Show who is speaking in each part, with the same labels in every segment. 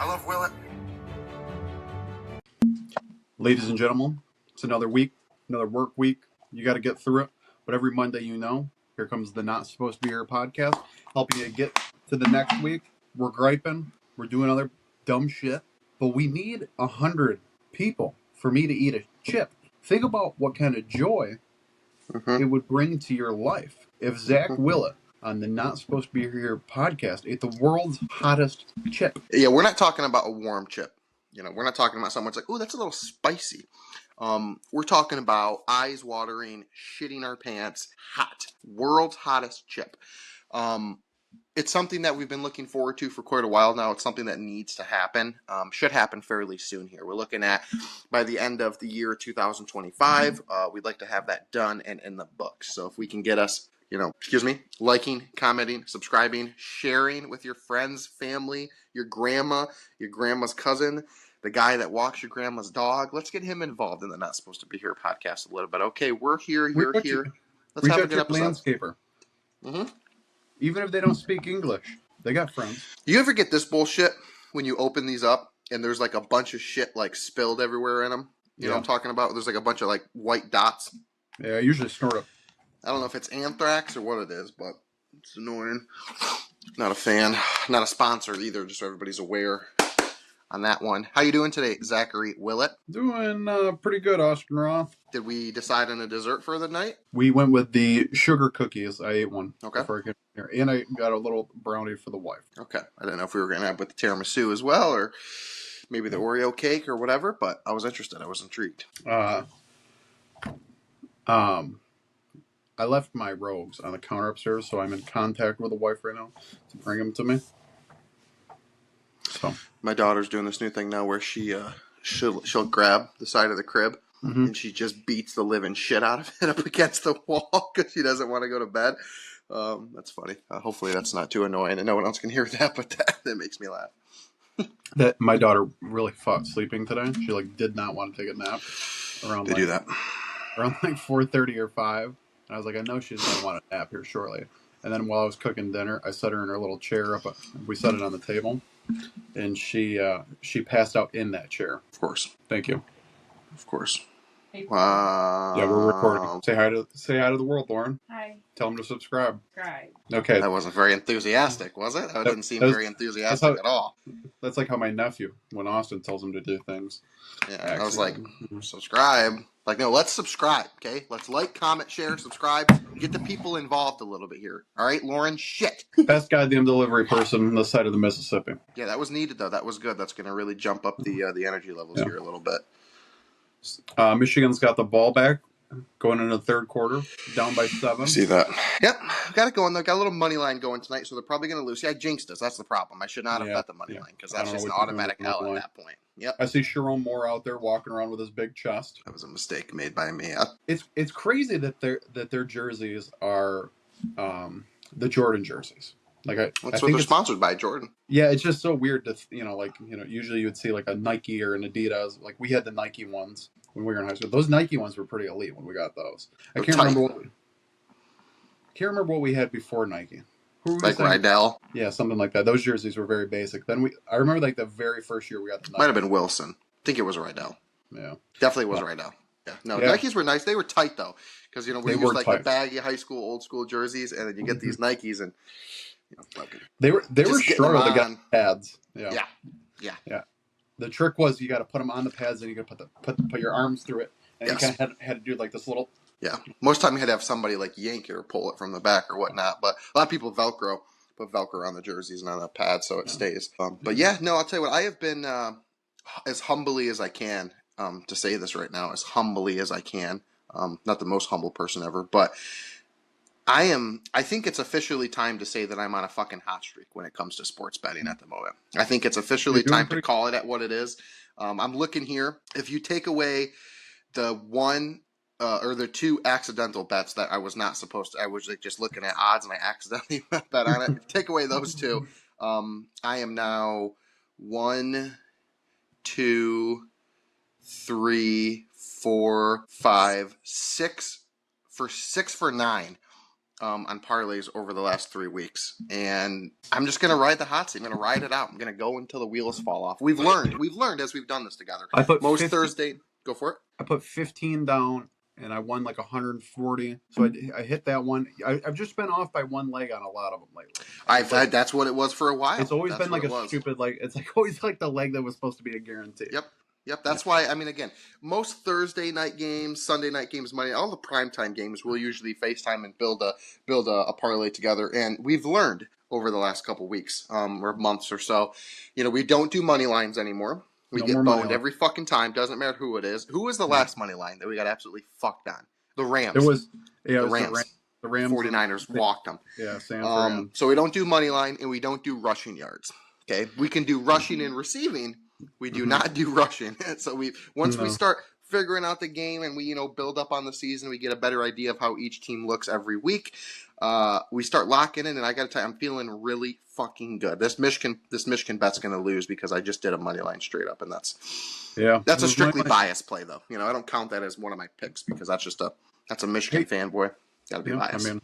Speaker 1: I love Willett.
Speaker 2: Ladies and gentlemen, it's another week, another work week. You got to get through it. But every Monday, here comes the Not Supposed to Be Here podcast, helping you get to the next week. We're griping. We're doing other dumb shit. But we need 100 people for me to eat a chip. Think about what kind of joy it would bring to your life if Zach Willett on the Not Supposed to Be Here podcast ate the world's hottest chip.
Speaker 1: Yeah, we're not talking about a warm chip. We're not talking about someone's like, oh, that's a little spicy. We're talking about eyes watering, shitting our pants, hot, world's hottest chip. It's something that we've been looking forward to for quite a while now. It's something that needs to happen. Should happen fairly soon here. We're looking at by the end of the year 2025. We'd like to have that done and in the books. So if we can get us, liking, commenting, subscribing, sharing with your friends, family, your grandma, your grandma's cousin, the guy that walks your grandma's dog. Let's get him involved in the Not Supposed to Be Here podcast a little bit. Okay, we're here, you're here. Let's have a good episode.
Speaker 2: Landscaper. Even if they don't speak English, they got friends.
Speaker 1: You ever get this bullshit when you open these up and there's like a bunch of shit like spilled everywhere in them? You know what I'm talking about? There's like a bunch of like white dots.
Speaker 2: Yeah, I usually snort it.
Speaker 1: I don't know if it's anthrax or what it is, but it's annoying. Not a fan. Not a sponsor either, just so everybody's aware on that one. How you doing today, Zachary Willett?
Speaker 2: Doing pretty good, Austin Roth.
Speaker 1: Did we decide on a dessert for the night?
Speaker 2: We went with the sugar cookies. I ate one before I came here. And I got a little brownie for the wife.
Speaker 1: Okay. I didn't know if we were going to have with the tiramisu as well, or maybe the Oreo cake or whatever, but I was interested. I was intrigued.
Speaker 2: I left my robes on the counter upstairs, so I'm in contact with the wife right now to bring them to me. So
Speaker 1: my daughter's doing this new thing now where she'll grab the side of the crib and she just beats the living shit out of it up against the wall because she doesn't want to go to bed. That's funny. Hopefully that's not too annoying and no one else can hear that, but that makes me laugh.
Speaker 2: That my daughter really fought sleeping today. She did not want to take a nap around
Speaker 1: do that
Speaker 2: around 4:30 or 5. And I was like, I know she's gonna want a nap here shortly. And then while I was cooking dinner, I set her in her little chair up. We set it on the table, and she passed out in that chair.
Speaker 1: Of course.
Speaker 2: Thank you.
Speaker 1: Of course. Wow.
Speaker 2: Yeah, we're recording. Say hi to the world, Lauren.
Speaker 3: Hi.
Speaker 2: Tell them to subscribe.
Speaker 3: Subscribe.
Speaker 2: Okay.
Speaker 1: That wasn't very enthusiastic, was it? That didn't seem very enthusiastic at all.
Speaker 2: That's like how my nephew, when Austin tells him to do things.
Speaker 1: Yeah, I was like, subscribe. Like, no, let's subscribe, okay? Let's like, comment, share, subscribe. Get the people involved a little bit here. All right, Lauren? Shit.
Speaker 2: Best goddamn delivery person on the side of the Mississippi.
Speaker 1: Yeah, that was needed, though. That was good. That's going to really jump up the energy levels here a little bit.
Speaker 2: Michigan's got the ball back going into the third quarter, down by 7.
Speaker 1: See that? Yep, got it going. They've got a little money line going tonight, so they're probably going to lose. Yeah, I jinxed us. That's the problem. I should not have bet the money line because that's just an automatic L at that point. Yep.
Speaker 2: I see Sharon Moore out there walking around with his big chest.
Speaker 1: That was a mistake made by me.
Speaker 2: It's crazy that their jerseys are the Jordan jerseys.
Speaker 1: That's what they're sponsored by, Jordan.
Speaker 2: Yeah, it's just so weird to usually you would see like a Nike or an Adidas. Like we had the Nike ones when we were in high school. Those Nike ones were pretty elite when we got those. I can't remember what we had before Nike. Who were we saying?
Speaker 1: Rydell?
Speaker 2: Yeah, something like that. Those jerseys were very basic. Then I remember the very first year we got the Nike.
Speaker 1: Might have been Wilson. I think it was Rydell.
Speaker 2: Yeah.
Speaker 1: Definitely was Rydell. Yeah. No, Nikes were nice. They were tight though. Because we used the baggy high school, old school jerseys, and then you get these Nikes and
Speaker 2: they were struggling to get pads.
Speaker 1: Yeah.
Speaker 2: The trick was you got to put them on the pads and you got to put your arms through it, and you kind of had to do like this little.
Speaker 1: Yeah, most time you had to have somebody like yank it or pull it from the back or whatnot. But a lot of people put Velcro on the jerseys and on the pad so it stays. But yeah, no, I'll tell you what, I have been as humbly as I can to say this right now, as humbly as I can. Not the most humble person ever, but I think it's officially time to say that I'm on a fucking hot streak when it comes to sports betting at the moment. I think it's officially time to call it at what it is. I'm looking here. If you take away the one or the 2 accidental bets that I was not supposed to, I was just looking at odds and I accidentally bet on it. Take away those 2. I am now 1, 2, 3, 4, 5, 6 for 9 on parlays over the last 3 weeks, and I'm just gonna ride the hot seat. I'm gonna ride it out. I'm gonna go until the wheels fall off. We've learned as we've done this together.
Speaker 2: I put
Speaker 1: Most Thursday, go for it.
Speaker 2: I put 15 down, and I won like 140. So I hit that one. I've just been off by one leg on a lot of them lately.
Speaker 1: That's what it was for a while.
Speaker 2: It's always been like a stupid leg. It's like always like the leg that was supposed to be a guarantee.
Speaker 1: Yep. That's why, I mean, again, most Thursday night games, Sunday night games, Monday, all the primetime games, we'll usually FaceTime and build a parlay together. And we've learned over the last couple weeks or months or so, we don't do money lines anymore. We get boned every fucking time. Doesn't matter who it is. Who was the last money line that we got absolutely fucked on? The Rams.
Speaker 2: It was
Speaker 1: the Rams. The Rams. 49ers walked them.
Speaker 2: Yeah, Sam.
Speaker 1: So we don't do money line and we don't do rushing yards. Okay, we can do rushing and receiving. We do not do rushing. So we start figuring out the game and we build up on the season, we get a better idea of how each team looks every week. We start locking in, and I got to tell you, I'm feeling really fucking good. This Michigan bet's going to lose because I just did a money line straight up, and that's a strictly biased play though. I don't count that as one of my picks because that's a Michigan fanboy. Got to be biased.
Speaker 2: I mean,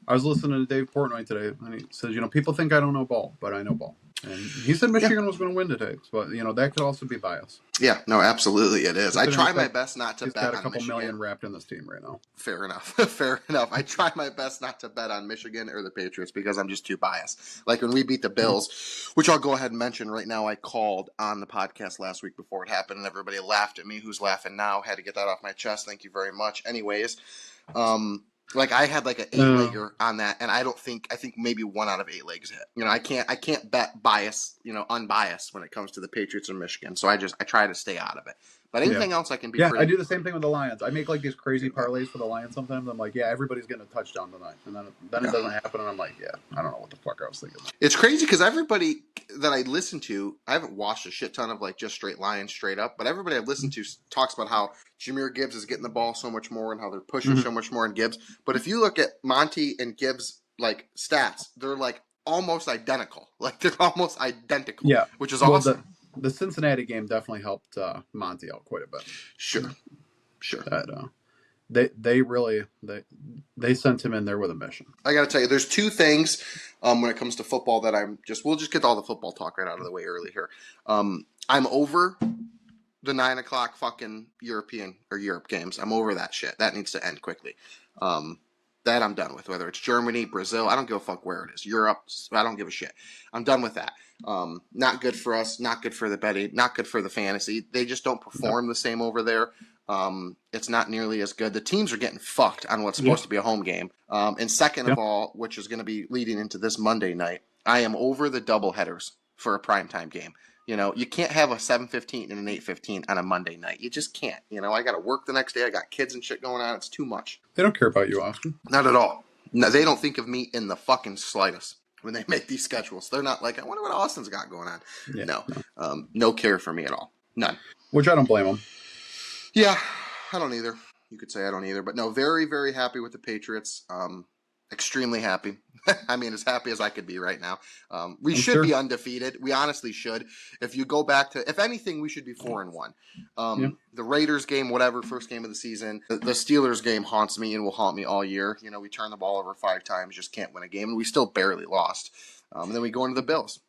Speaker 2: I was listening to Dave Portnoy today, and he says, people think I don't know ball, but I know ball. And he said Michigan was going to win today, but that could also be bias.
Speaker 1: Yeah, no, absolutely it is. I try my best not to bet on Michigan. He's got a couple
Speaker 2: million wrapped in this team right now.
Speaker 1: Fair enough. I try my best not to bet on Michigan or the Patriots because I'm just too biased. Like when we beat the Bills, which I'll go ahead and mention right now, I called on the podcast last week before it happened, and everybody laughed at me. Who's laughing now? Had to get that off my chest. Thank you very much. Anyways, I had like an 8-legger on that, and I think maybe 1 out of 8 legs hit. I can't bet bias, unbiased when it comes to the Patriots or Michigan. So I try to stay out of it. But anything else I can be.
Speaker 2: Yeah, I do the same thing with the Lions. I make like these crazy parlays for the Lions sometimes. I'm like, everybody's getting a touchdown tonight, and then it doesn't happen, and I'm like, I don't know what the fuck I was thinking.
Speaker 1: It's crazy because everybody that I listen to, I haven't watched a shit ton of like just straight Lions straight up, but everybody I've listened to talks about how Jahmyr Gibbs is getting the ball so much more and how they're pushing so much more in Gibbs. But if you look at Monty and Gibbs like stats, they're like almost identical. Like they're almost identical.
Speaker 2: Yeah,
Speaker 1: which is awesome.
Speaker 2: The Cincinnati game definitely helped Monty out quite a bit.
Speaker 1: Sure.
Speaker 2: They sent him in there with a mission.
Speaker 1: I got to tell you, there's 2 things when it comes to football that we'll just get all the football talk right out of the way early here. I'm over the 9 o'clock fucking Europe games. I'm over that shit. That needs to end quickly. That I'm done with, whether it's Germany, Brazil, I don't give a fuck where it is. Europe, I don't give a shit. I'm done with that. Not good for us, not good for the betting, not good for the fantasy. They just don't perform the same over there. It's not nearly as good. The teams are getting fucked on what's supposed to be a home game. And second of all, which is going to be leading into this Monday night, I am over the double headers for a primetime game. You can't have a 7:15 and an 8:15 on a Monday night. You just can't. I got to work the next day. I got kids and shit going on. It's too much.
Speaker 2: They don't care about you, Austin.
Speaker 1: Not at all. No, they don't think of me in the fucking slightest when they make these schedules. They're not like, I wonder what Austin's got going on. Yeah, no care for me at all. None.
Speaker 2: Which I don't blame them.
Speaker 1: Yeah, I don't either. You could say I don't either. But no, very, very happy with the Patriots. Extremely happy. I mean, as happy as I could be right now. We should be undefeated. We honestly should. If you go back to, if anything, we should be 4-1. The Raiders game, whatever, first game of the season. The Steelers game haunts me and will haunt me all year. We turn the ball over 5 times, just can't win a game, and we still barely lost. And then we go into the Bills.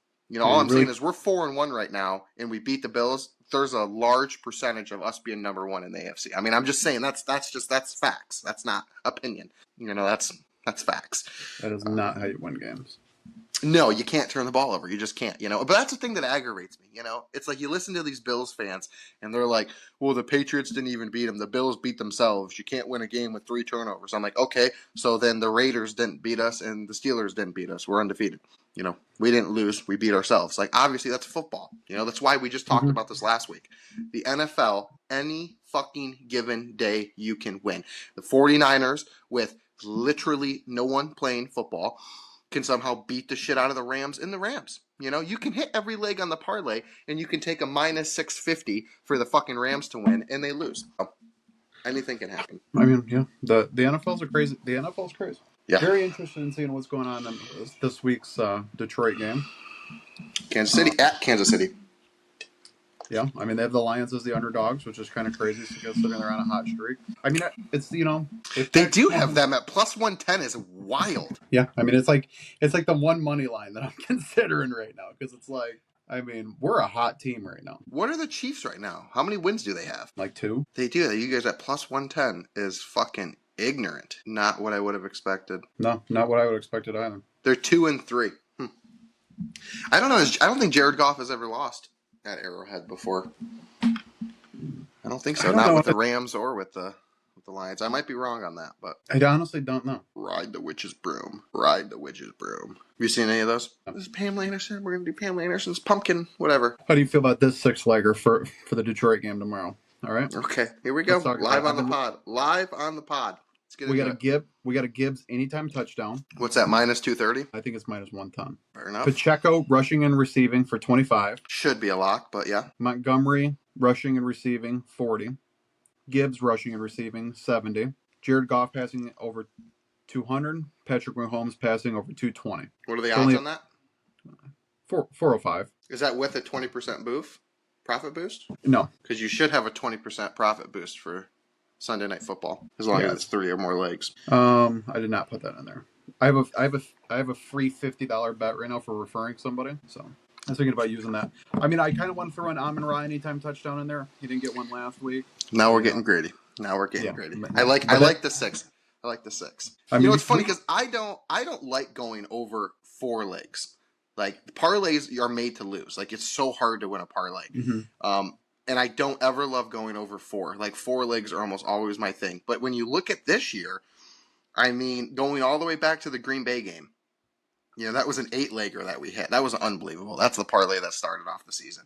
Speaker 1: All I'm saying is we're 4-1 right now, and we beat the Bills. There's a large percentage of us being number 1 in the AFC. I mean, I'm just saying that's facts. That's not opinion. That's facts.
Speaker 2: That is not how you win games.
Speaker 1: No, you can't turn the ball over. You just can't, But that's the thing that aggravates me, It's like you listen to these Bills fans, and they're like, well, the Patriots didn't even beat them. The Bills beat themselves. You can't win a game with 3 turnovers. I'm like, okay, so then the Raiders didn't beat us, and the Steelers didn't beat us. We're undefeated. We didn't lose. We beat ourselves. Like, obviously, that's football. That's why we just talked about this last week. The NFL, any fucking given day, you can win. The 49ers, with literally no one playing football, can somehow beat the shit out of the Rams in the Rams. You can hit every leg on the parlay, and you can take a minus 650 for the fucking Rams to win, and they lose. Anything can happen.
Speaker 2: I mean, yeah, the NFL's are crazy. The NFL's crazy.
Speaker 1: Yeah.
Speaker 2: Very interested in seeing what's going on in this week's Detroit game.
Speaker 1: Kansas City at Kansas City.
Speaker 2: Yeah, I mean, they have the Lions as the underdogs, which is kind of crazy considering they're on a hot streak. I mean, it's, if
Speaker 1: They do have them at plus 110 is wild.
Speaker 2: Yeah, I mean, it's like the one money line that I'm considering right now because it's like, I mean, we're a hot team right now.
Speaker 1: What are the Chiefs right now? How many wins do they have?
Speaker 2: Like 2.
Speaker 1: They do. You guys at plus 110 is fucking ignorant. Not what I would have expected.
Speaker 2: No, not what I would have expected either.
Speaker 1: They're 2-3. I don't know. I don't think Jared Goff has ever lost at Arrowhead before. I don't think so. Not with the Rams or with the Lions. I might be wrong on that, but
Speaker 2: I honestly don't know.
Speaker 1: Ride the witch's broom. Ride the witch's broom. Have you seen any of those? This is Pamela Anderson. We're gonna do Pamela Anderson's pumpkin, whatever.
Speaker 2: How do you feel about this 6-legger for the Detroit game tomorrow? All right.
Speaker 1: Okay, here we go. Live on the pod. Live on the pod.
Speaker 2: We got a Gibbs anytime touchdown.
Speaker 1: What's that? Minus 230.
Speaker 2: I think it's minus 110.
Speaker 1: Fair enough.
Speaker 2: Pacheco rushing and receiving for 25.
Speaker 1: Should be a lock, but yeah.
Speaker 2: Montgomery rushing and receiving 40. Gibbs rushing and receiving 70. Jared Goff passing over 200. Patrick Mahomes passing over 220.
Speaker 1: What are the odds on that?
Speaker 2: 405.
Speaker 1: Is that with a 20% profit boost?
Speaker 2: No,
Speaker 1: because you should have a 20% profit boost for Sunday Night Football as long as it's 3 or more legs.
Speaker 2: I did not put that in there. I have a free $50 bet right now for referring somebody. So I was thinking about using that. I mean, I kind of want to throw an Amon-Ra anytime touchdown in there. He didn't get one last week.
Speaker 1: Now we're getting greedy. Greedy. I like the 6. I like the 6.
Speaker 2: I mean,
Speaker 1: it's funny because I don't like going over 4 legs. Like parlays are made to lose. Like it's so hard to win a parlay.
Speaker 2: Mm-hmm.
Speaker 1: And I don't ever love going over 4. Like 4 legs are almost always my thing. But when you look at this year, I mean, going all the way back to the Green Bay game, that was an 8-legger that we hit. That was unbelievable. That's the parlay that started off the season.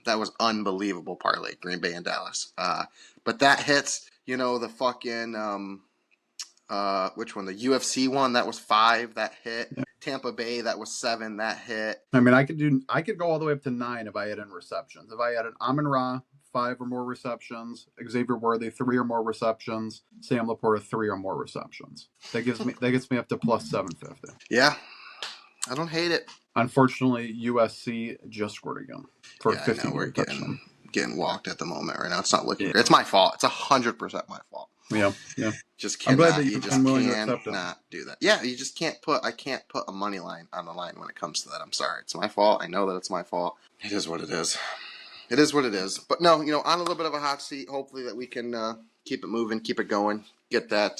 Speaker 1: That was unbelievable parlay, Green Bay and Dallas. But that hits, the fucking, which one? The UFC one, that was 5, that hit. Yeah. Tampa Bay, that was 7, that hit.
Speaker 2: I mean, I could go all the way up to 9 if I had in receptions. If I had an Amon-Ra, 5 or more receptions, Xavier Worthy, 3 or more receptions, Sam Laporta, 3 or more receptions. That gets me up to plus 750.
Speaker 1: Yeah. I don't hate it.
Speaker 2: Unfortunately, USC just scored again for 50.
Speaker 1: We're getting walked at the moment right now. It's not looking great. It's my fault. It's 100% my fault.
Speaker 2: Yeah.
Speaker 1: Just cannot. I'm glad that you just cannot do that. Yeah, you just can't put. I can't put a money line on the line when it comes to that. I'm sorry. It's my fault. I know that it's my fault. It is what it is. It is what it is. But no, on a little bit of a hot seat. Hopefully that we can keep it moving, keep it going, get that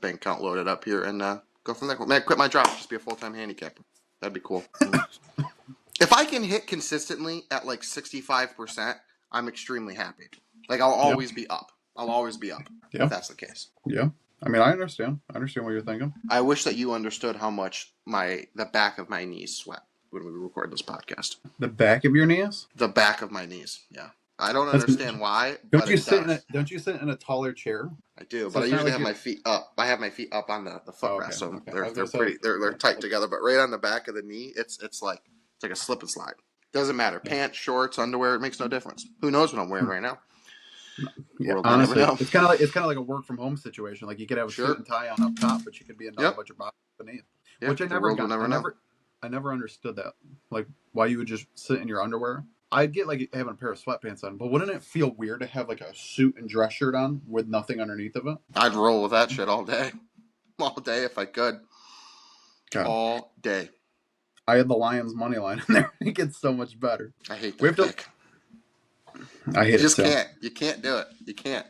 Speaker 1: bank account loaded up here, and go from there. Man, quit my job. Just be a full-time handicapper. That'd be cool. If I can hit consistently at like 65%, I'm extremely happy. Like I'll always be up. I'll always be up if that's the case.
Speaker 2: Yeah. I mean, I understand. I understand what you're thinking.
Speaker 1: I wish that you understood how much the back of my knees sweat when we record this podcast.
Speaker 2: The back of your knees?
Speaker 1: The back of my knees, yeah. I don't understand why.
Speaker 2: Don't you sit in a taller chair?
Speaker 1: I do, but I usually have my feet up. I have my feet up on the footrest, so they're tight together. But right on the back of the knee, it's like a slip and slide. Doesn't matter. Pants, shorts, underwear, it makes no difference. Who knows what I'm wearing right now?
Speaker 2: Yeah, honestly, it's kind of like a work from home situation. Like you could have a suit and tie on up top, but you could be another bunch of boxes beneath. Yep. Which I never understood that. Like why you would just sit in your underwear. I'd get like having a pair of sweatpants on, but wouldn't it feel weird to have like a suit and dress shirt on with nothing underneath of it?
Speaker 1: I'd roll with that shit all day if I could. God. All day.
Speaker 2: I had the Lions money line in there. It gets so much better.
Speaker 1: I hate that pick.
Speaker 2: I hate it.
Speaker 1: You just can't. You can't do it. You can't.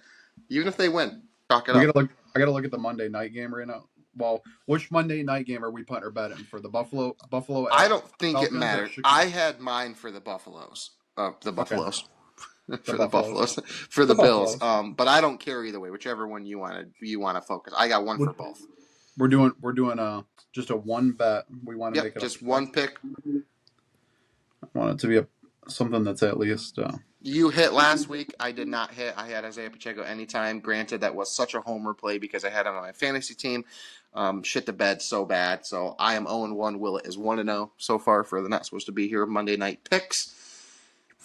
Speaker 1: Even if they win, chalk it up.
Speaker 2: I gotta look at the Monday night game right now. Well, which Monday night game are we putting our bet in for? The Buffalo?
Speaker 1: I don't think it matters. I had mine for the Buffaloes. For the Buffaloes. For the Bills. But I don't care either way. Whichever one you want to focus. I got one for both.
Speaker 2: We're doing just a one bet. We want to make it
Speaker 1: just one pick.
Speaker 2: I want it to be something that's at least.
Speaker 1: You hit last week. I did not hit. I had Isaiah Pacheco anytime. Granted, that was such a homer play because I had him on my fantasy team. Shit the bed so bad. So I am 0-1. Willett is 1-0 so far for the not supposed to be here Monday night picks.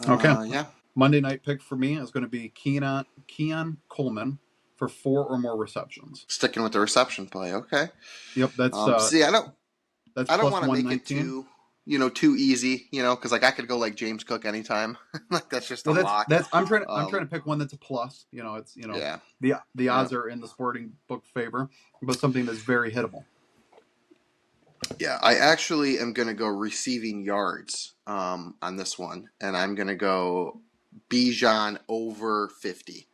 Speaker 2: Okay.
Speaker 1: Yeah.
Speaker 2: Monday night pick for me is going to be Keon Coleman for 4 or more receptions.
Speaker 1: Sticking with the reception play. Okay.
Speaker 2: Yep. That's
Speaker 1: I don't want to make it too. too easy, because like I could go like James Cook anytime. Like that's just a
Speaker 2: Well,
Speaker 1: lock.
Speaker 2: that's I'm trying to pick one that's a plus. It's
Speaker 1: Yeah.
Speaker 2: the odds are in the sporting book favor, but something that's very hittable.
Speaker 1: Yeah, I actually am going to go receiving yards on this one, and I'm going to go Bijan over 50,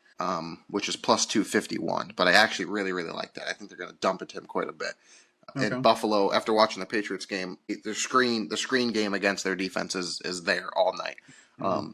Speaker 1: which is plus 251. But I actually really, really like that. I think they're going to dump into him quite a bit.
Speaker 2: Okay.
Speaker 1: And Buffalo, after watching the Patriots game, the screen game against their defense is there all night.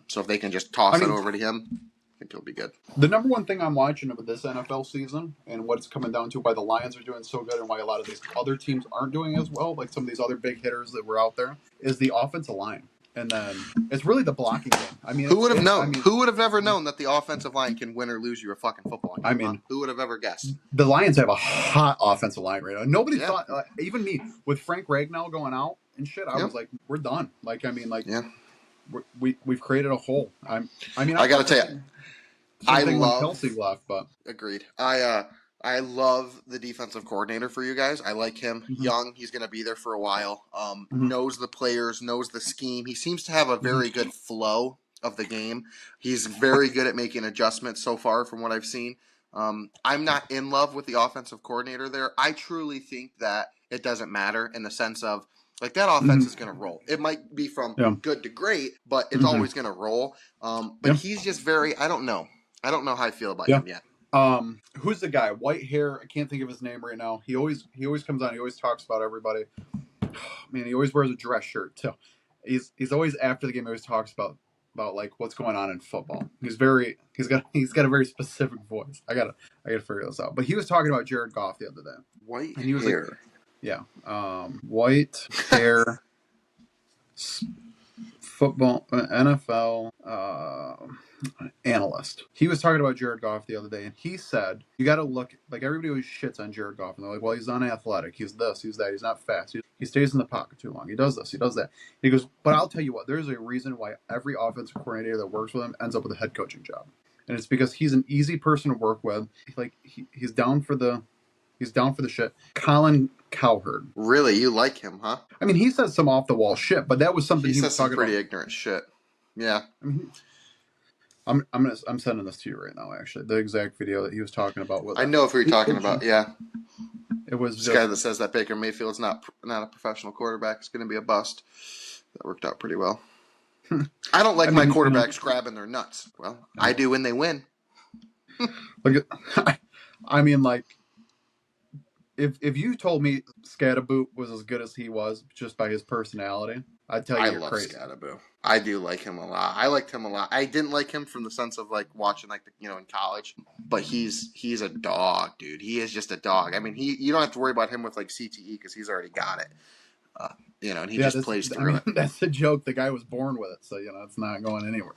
Speaker 1: So if they can just toss it over to him, I think he'll be good.
Speaker 2: The number one thing I'm watching of this NFL season and what it's coming down to why the Lions are doing so good and why a lot of these other teams aren't doing as well, like some of these other big hitters that were out there, is the offensive line. And then it's really the blocking game. I mean,
Speaker 1: who would have known? Who would have ever known that the offensive line can win or lose you a fucking football game?
Speaker 2: I mean,
Speaker 1: who would have ever guessed?
Speaker 2: The Lions have a hot offensive line right now. Nobody thought, even me, with Frank Ragnow going out and shit, I was like, we're done. Like, I mean, like, we've created a hole. I got to tell you, I love Kelsey left, but
Speaker 1: agreed. I love the defensive coordinator for you guys. I like him. Young. He's going to be there for a while. Knows the players, knows the scheme. He seems to have a very good flow of the game. He's very good at making adjustments so far from what I've seen. I'm not in love with the offensive coordinator there. I truly think that it doesn't matter in the sense of, like, that offense is going to roll. It might be from good to great, but it's always going to roll. But he's just very, I don't know. I don't know how I feel about him yet.
Speaker 2: Who's the guy? White hair. I can't think of his name right now. He always comes on. He always talks about everybody. Man, he always wears a dress shirt too. He's always after the game. He always talks about like what's going on in football. He's got a very specific voice. I gotta figure this out. But he was talking about Jared Goff the other day.
Speaker 1: White hair.
Speaker 2: White hair. Football NFL analyst. He was talking about Jared Goff the other day, and he said you got to look, like, everybody always shits on Jared Goff, and they're like, well, he's unathletic, he's this, he's that, he's not fast, he stays in the pocket too long, he does this, he does that. He goes, but I'll tell you what, there's a reason why every offensive coordinator that works with him ends up with a head coaching job, and it's because he's an easy person to work with. Like, he's down for the shit. Colin Cowherd.
Speaker 1: Really? You like him, huh?
Speaker 2: I mean, he says some off the wall shit, but that was something he was talking about.
Speaker 1: Pretty ignorant shit. Yeah.
Speaker 2: I mean, I'm sending this to you right now, actually. The exact video that he was talking about.
Speaker 1: I know who you're talking about, yeah.
Speaker 2: It was
Speaker 1: this guy that says that Baker Mayfield's not a professional quarterback. It's going to be a bust. That worked out pretty well. I don't like my quarterbacks grabbing their nuts. Well, I do when they win.
Speaker 2: I mean, like, if you told me Scadaboot was as good as he was just by his personality, I'd tell you you're crazy. I love
Speaker 1: Scadaboot. I do like him a lot. I liked him a lot. I didn't like him from the sense of, like, watching, like, in college, but he's a dog, dude. He is just a dog. I mean, you don't have to worry about him with, like, CTE because he's already got it. And he just plays through it.
Speaker 2: That's the joke. The guy was born with it, so it's not going anywhere.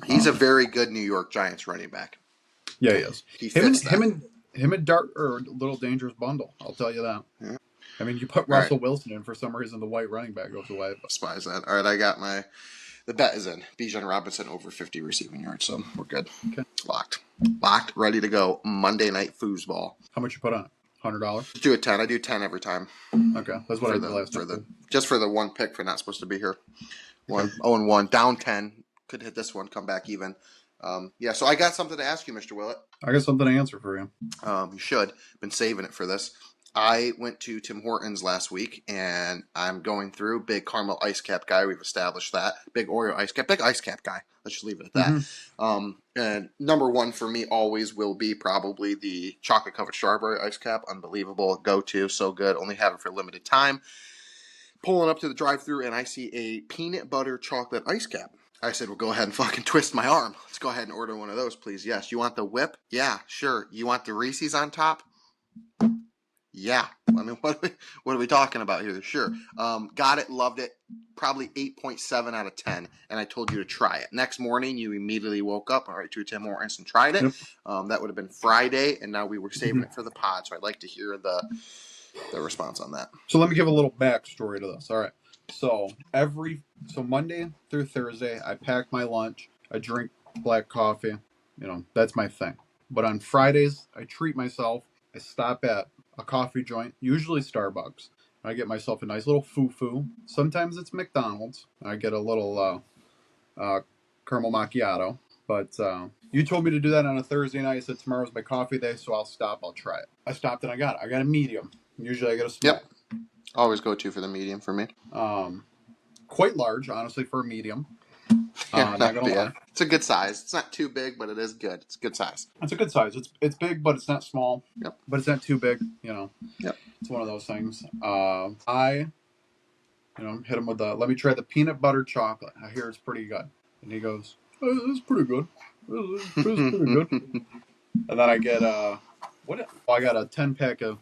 Speaker 1: He's a very good New York Giants running back.
Speaker 2: Yeah, he is. He fits him and Dart are a little dangerous bundle. I'll tell you that. Yeah. I mean, you put Russell Wilson in, for some reason the white running back goes away.
Speaker 1: Despise that. All right, I got the bet is in. Bijan Robinson over 50 receiving yards, so we're good. Okay. Locked, ready to go. Monday night foosball.
Speaker 2: How much you put on it? $100?
Speaker 1: Do a 10. I do 10 every time.
Speaker 2: Okay, that's what I did last time.
Speaker 1: Just for the one pick for not supposed to be here. 1-1, down 10. Could hit this one, come back even. So I got something to ask you, Mr. Willett.
Speaker 2: I got something to answer for you.
Speaker 1: You should. Been saving it for this. I went to Tim Hortons last week, and I'm going through big caramel Ice Capp guy. We've established that. Big Oreo Ice Capp. Big Ice Capp guy. Let's just leave it at that. Mm-hmm. And number one for me always will be probably the chocolate covered strawberry Ice Capp. Unbelievable. Go-to. So good. Only have it for a limited time. Pulling up to the drive-thru, and I see a peanut butter chocolate Ice Capp. I said, well, go ahead and fucking twist my arm. Let's go ahead and order one of those, please. Yes. You want the whip? Yeah, sure. You want the Reese's on top? Yeah. I mean, what are we talking about here? Sure. Got it. Loved it. Probably 8.7 out of 10. And I told you to try it. Next morning, you immediately woke up, all right, to Tim Hortons and tried it. Yep. That would have been Friday, and now we were saving it for the pod. So I'd like to hear the response on that.
Speaker 2: So let me give a little backstory to this. All right. So Monday through Thursday, I pack my lunch. I drink black coffee. That's my thing. But on Fridays, I treat myself. I stop at a coffee joint, usually Starbucks, I get myself a nice little foo-foo. Sometimes it's McDonald's. I get a little caramel macchiato. But you told me to do that on a Thursday night. You said tomorrow's my coffee day, so I'll stop. I'll try it. I stopped and I got it. I got a medium. Usually I get a small.
Speaker 1: Yep. Always go to for the medium for me.
Speaker 2: Quite large, honestly, for a medium.
Speaker 1: Yeah,
Speaker 2: not gonna lie.
Speaker 1: It's a good size. It's not too big, but it is good. It's a good size.
Speaker 2: It's a good size. It's big, but it's not small.
Speaker 1: Yep.
Speaker 2: But it's not too big. You know.
Speaker 1: Yep.
Speaker 2: It's one of those things. I hit him with the. Let me try the peanut butter chocolate. I hear it's pretty good. And he goes, oh, "This is pretty good. This is pretty good." And then I get what? Oh, I got a 10-pack of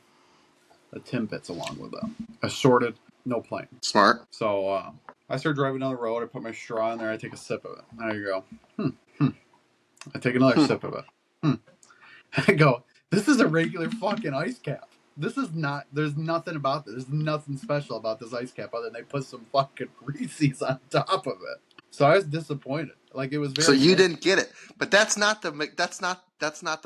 Speaker 2: Timbits along with them. Assorted, no plain.
Speaker 1: Smart.
Speaker 2: So I start driving down the road. I put my straw in there. I take a sip of it. There you go. I take another sip of it. I go, this is a regular fucking Ice Capp. This is not, there's nothing about this. There's nothing special about this Ice Capp other than they put some fucking Reese's on top of it. So I was disappointed. Like, it was very.
Speaker 1: So you didn't get it, but that's not the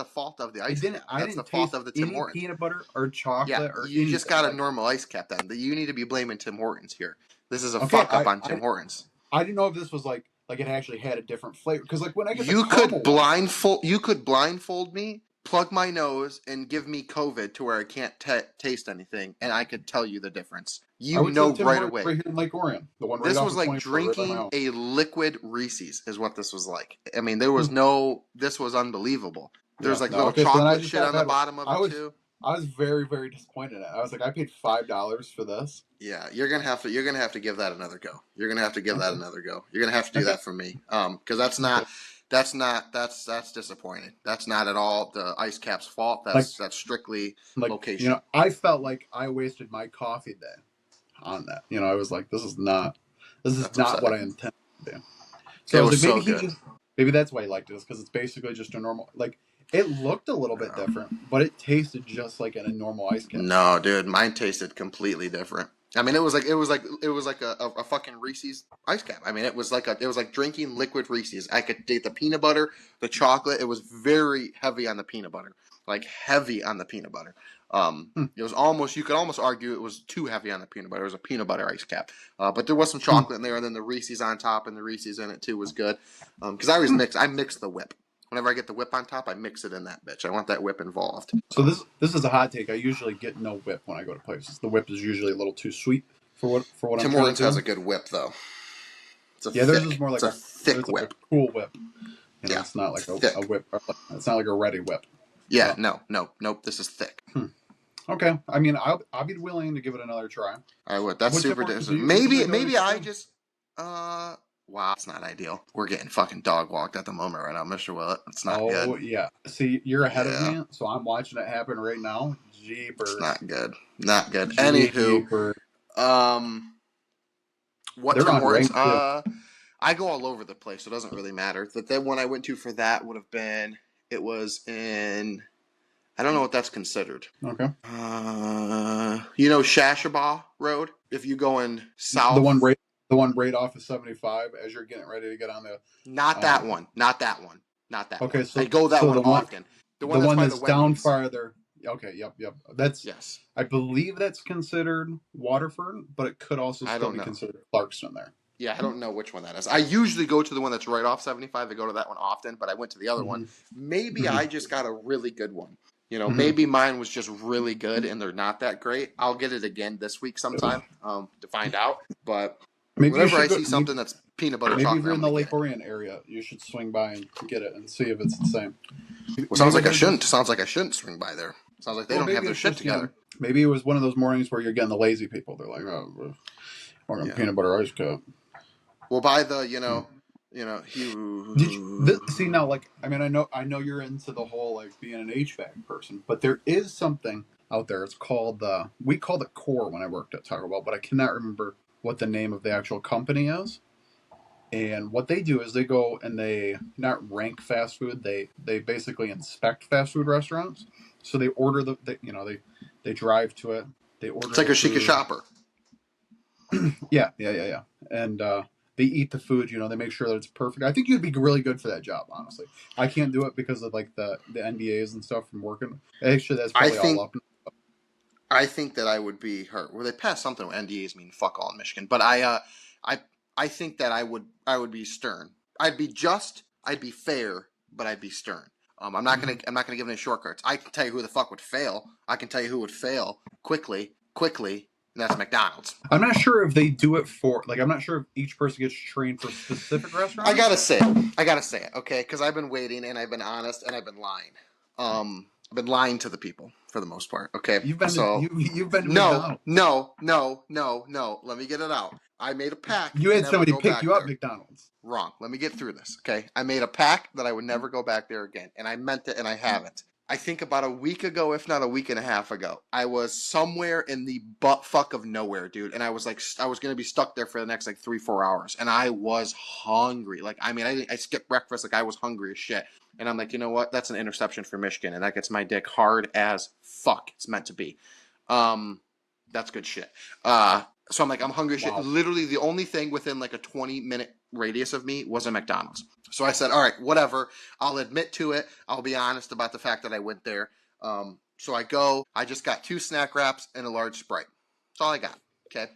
Speaker 1: fault of the Ice Capp.
Speaker 2: I
Speaker 1: That's
Speaker 2: didn't
Speaker 1: the fault
Speaker 2: taste
Speaker 1: of the Tim
Speaker 2: any
Speaker 1: Hortons.
Speaker 2: peanut butter or chocolate or
Speaker 1: you just got
Speaker 2: anything.
Speaker 1: a normal Ice Capp then. You need to be blaming Tim Hortons here. This is a
Speaker 2: Okay,
Speaker 1: fuck up on Tim Hortons.
Speaker 2: I didn't know if this was like it actually had a different flavor, because like when I get
Speaker 1: You could blindfold me, plug my nose, and give me COVID to where I can't taste anything, and I could tell you the difference. You know right away.
Speaker 2: Right here in Lake Orion, the one right
Speaker 1: This
Speaker 2: off
Speaker 1: was
Speaker 2: of
Speaker 1: like
Speaker 2: 24, right by my
Speaker 1: drinking
Speaker 2: house.
Speaker 1: a liquid Reese's, is what this was like. I mean, there was no. This was unbelievable. There's little chocolate shit on the bottom of it too.
Speaker 2: I was very, very disappointed in it. I was like, I paid $5 for this.
Speaker 1: Yeah, you're gonna have to give that another go. You're gonna have to give that another go. You're gonna have to do that for me. Because that's disappointing. That's not at all the Ice Capp's fault. That's strictly location.
Speaker 2: You know, I felt like I wasted my coffee day on that. You know, I was like, this is not what I intended to do. So
Speaker 1: it
Speaker 2: I was
Speaker 1: was
Speaker 2: like,
Speaker 1: so good.
Speaker 2: Maybe that's why he liked it, is because it's basically just a normal, like, it looked a little bit different, but it tasted just like in a normal Ice Capp.
Speaker 1: No, dude, mine tasted completely different. I mean, it was like a fucking Reese's Ice Capp. I mean, it was like drinking liquid Reese's. I could take the peanut butter, the chocolate. It was very heavy on the peanut butter, like heavy on the peanut butter. It was almost, you could almost argue it was too heavy on the peanut butter. It was a peanut butter Ice Capp, but there was some chocolate in there, and then the Reese's on top, and the Reese's in it too was good. Because I always mix the whip. Whenever I get the whip on top, I mix it in that bitch. I want that whip involved.
Speaker 2: So this is a hot take. I usually get no whip when I go to places. The whip is usually a little too sweet for what I'm trying to do.
Speaker 1: Tim Hortons has a good whip though.
Speaker 2: Theirs is more like
Speaker 1: a thick whip.
Speaker 2: Like a cool whip. You know,
Speaker 1: Yeah,
Speaker 2: it's not like a whip. It's not like a ready whip.
Speaker 1: Yeah, nope. This is thick.
Speaker 2: Okay, I mean, I'll be willing to give it another try.
Speaker 1: I would. That's super different. Maybe I just. Wow, it's not ideal. We're getting fucking dog walked at the moment right now, Mr. Willett. It's not good.
Speaker 2: Oh, yeah. See, you're ahead of me, so I'm watching it happen right now. Jeepers.
Speaker 1: It's not good. Not good. Anywho, what Tim Hortons? I go all over the place, so it doesn't really matter. The one I went to for that would have been, it was in, I don't know what that's considered.
Speaker 2: Okay.
Speaker 1: You know Shashabaw Road? If you going south.
Speaker 2: The one right off of 75 as you're getting ready to get on the.
Speaker 1: Not that one.
Speaker 2: Okay,
Speaker 1: one.
Speaker 2: so
Speaker 1: I go that one often.
Speaker 2: The one that's down farther. Okay, yep. That's
Speaker 1: yes.
Speaker 2: I believe that's considered Waterford, but it could also still be considered Clarkston there.
Speaker 1: Yeah, I don't know which one that is. I usually go to the one that's right off 75. I go to that one often, but I went to the other one. Maybe I just got a really good one. You know, maybe mine was just really good and they're not that great. I'll get it again this week sometime to find out. But whenever I see something that's peanut butter chocolate,
Speaker 2: if you're in the Lake Orion area, you should swing by and get it and see if it's the same.
Speaker 1: Well, sounds like I shouldn't. Sounds like I shouldn't swing by there. Sounds like they don't have their shit together.
Speaker 2: Maybe it was one of those mornings where you're getting the lazy people. They're like, oh, we're going peanut butter Ice Capp.
Speaker 1: Well, by the,
Speaker 2: see now, like, I mean, I know you're into the whole like being an HVAC person, but there is something out there. It's called we called it Core when I worked at Taco Bell, but I cannot remember what the name of the actual company is. And what they do is they go and they not rank fast food. They basically inspect fast food restaurants. So they order they drive to it. They order.
Speaker 1: It's like a Sheikah shopper.
Speaker 2: Yeah. And they eat the food. You know, they make sure that it's perfect. I think you'd be really good for that job. Honestly, I can't do it because of like the NDAs and stuff from working. Actually, that's probably all up.
Speaker 1: I think that I would be hurt. Well, they passed something with NDAs mean fuck all in Michigan, but I think that I would be stern. I'd be just, I'd be fair, but I'd be stern. I'm not gonna give any shortcuts. I can tell you who the fuck would fail. I can tell you who would fail quickly, and that's McDonald's.
Speaker 2: I'm not sure if they do it for, like, I'm not sure if each person gets trained for specific restaurants.
Speaker 1: I gotta say it, okay? Because I've been waiting, and I've been honest, and I've been lying. I've been lying to the people for the most part, okay?
Speaker 2: You've been to
Speaker 1: no,
Speaker 2: McDonald's.
Speaker 1: no. Let me get it out. I made a pact.
Speaker 2: You had somebody pick you up McDonald's.
Speaker 1: Wrong. Let me get through this, okay? I made a pact that I would never go back there again, and I meant it, and I haven't. I think about a week ago, if not a week and a half ago, I was somewhere in the butt fuck of nowhere, dude. And I was going to be stuck there for the next 3-4 hours. And I was hungry. I skipped breakfast. I was hungry as shit. And I'm like, you know what? That's an interception for Michigan. And that gets my dick hard as fuck. It's meant to be. That's good shit. So I'm like, I'm hungry as shit. Literally the only thing within a 20-minute radius of me was a McDonald's. So I said, all right, whatever. I'll admit to it. I'll be honest about the fact that I went there. So I go. I just got 2 snack wraps and a large Sprite. That's all I got. Okay.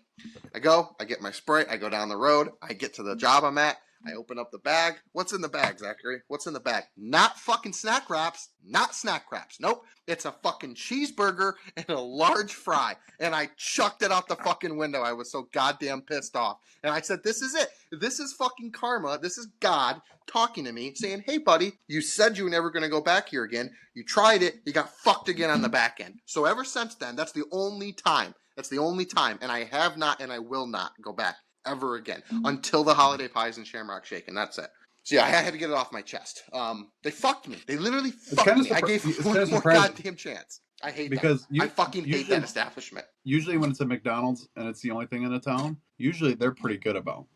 Speaker 1: I go. I get my Sprite. I go down the road. I get to the job I'm at. I open up the bag. What's in the bag, Zachary? What's in the bag? Not fucking snack wraps. Not snack wraps. Nope. It's a fucking cheeseburger and a large fry. And I chucked it out the fucking window. I was so goddamn pissed off. And I said, this is it. This is fucking karma. This is God talking to me saying, hey, buddy, you said you were never going to go back here again. You tried it. You got fucked again on the back end. So ever since then, that's the only time. And I have not and I will not go back ever again until the holiday pies and Shamrock Shake, and that's it. So yeah, I had to get it off my chest. They fucked me. They literally fucked me. I gave one more goddamn chance. I hate because that. I fucking hate that establishment.
Speaker 2: Usually when it's a McDonald's and it's the only thing in a town, usually they're pretty good about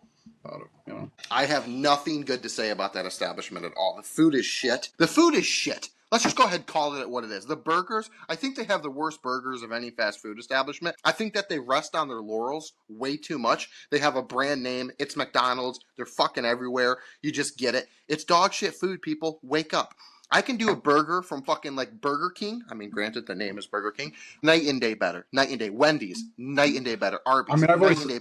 Speaker 2: it, you know.
Speaker 1: I have nothing good to say about that establishment at all. The food is shit. Let's just go ahead and call it what it is. The burgers, I think they have the worst burgers of any fast food establishment. I think that they rest on their laurels way too much. They have a brand name. It's McDonald's. They're fucking everywhere. You just get it. It's dog shit food, people. Wake up. I can do a burger from fucking Burger King. I mean, granted, the name is Burger King. Night and day better. Night and day. Wendy's. Night and day better. Arby's.
Speaker 2: I mean,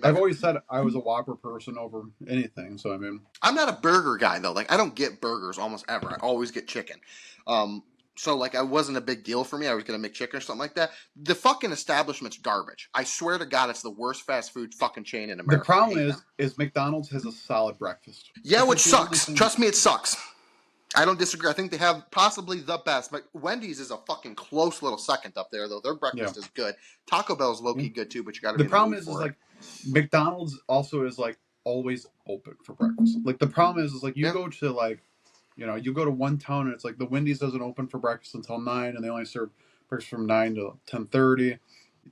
Speaker 2: I've always said I was a Whopper person over anything. So, I mean.
Speaker 1: I'm not a burger guy, though. I don't get burgers almost ever. I always get chicken. So, it wasn't a big deal for me. I was going to make chicken or something like that. The fucking establishment's garbage. I swear to God, it's the worst fast food fucking chain in America.
Speaker 2: The problem is McDonald's has a solid breakfast.
Speaker 1: Yeah, which sucks. Trust me, it sucks. I don't disagree. I think they have possibly the best. But Wendy's is a fucking close little second up there, though. Their breakfast is good. Taco Bell's low-key good, too, but you got to be
Speaker 2: the problem is McDonald's also is, always open for breakfast. The problem is you go to, you go to one town and it's the Wendy's doesn't open for breakfast until 9 and they only serve breakfast from 9 to 10:30.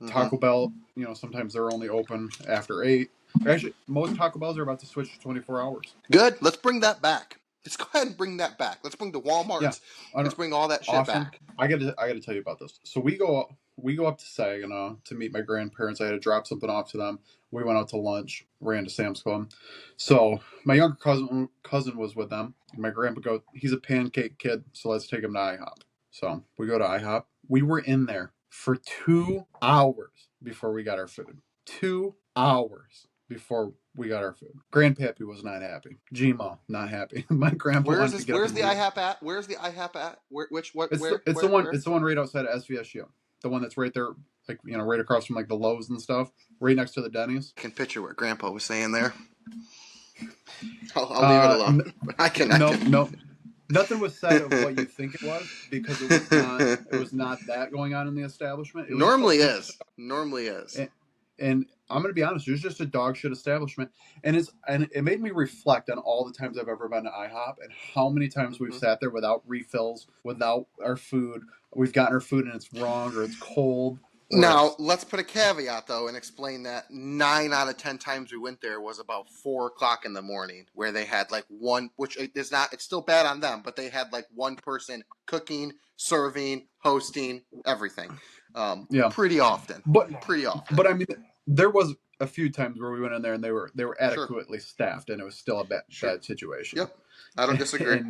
Speaker 2: Taco Bell, sometimes they're only open after 8. Actually, most Taco Bells are about to switch to 24 hours.
Speaker 1: Good. Let's bring that back. Let's go ahead and bring that back. Let's bring the Walmarts. Yeah. Let's bring all that shit back.
Speaker 2: I got to tell you about this. So we go up to Saginaw to meet my grandparents. I had to drop something off to them. We went out to lunch, ran to Sam's Club. So my younger cousin was with them. My grandpa goes, he's a pancake kid, so let's take him to IHOP. So we go to IHOP. We were in there for 2 hours before we got our food. 2 hours before we got our food. Grandpappy was not happy. Gmo, not happy. My grandpa.
Speaker 1: Where's the IHOP at? Where's the IHOP at?
Speaker 2: It's the one right outside of SVSU. The one that's right there, right across from the Lowe's and stuff, right next to the Denny's.
Speaker 1: I can picture what Grandpa was saying there. I'll leave it alone. I can.
Speaker 2: No. Nothing was said of what you think it was because it was not that going on in the establishment.
Speaker 1: Normally is.
Speaker 2: And I'm going to be honest, it was just a dog shit establishment. And it made me reflect on all the times I've ever been to IHOP and how many times we've sat there without refills, without our food. We've gotten our food and it's wrong or it's cold.
Speaker 1: Now, let's put a caveat, though, and explain that 9 out of 10 times we went there was about 4 o'clock in the morning where they had one, which is not, it's still bad on them, but they had one person cooking, serving, hosting, everything. Pretty often. But
Speaker 2: I mean, there was a few times where we went in there and they were adequately staffed and it was still a bad situation.
Speaker 1: Yep. I don't disagree.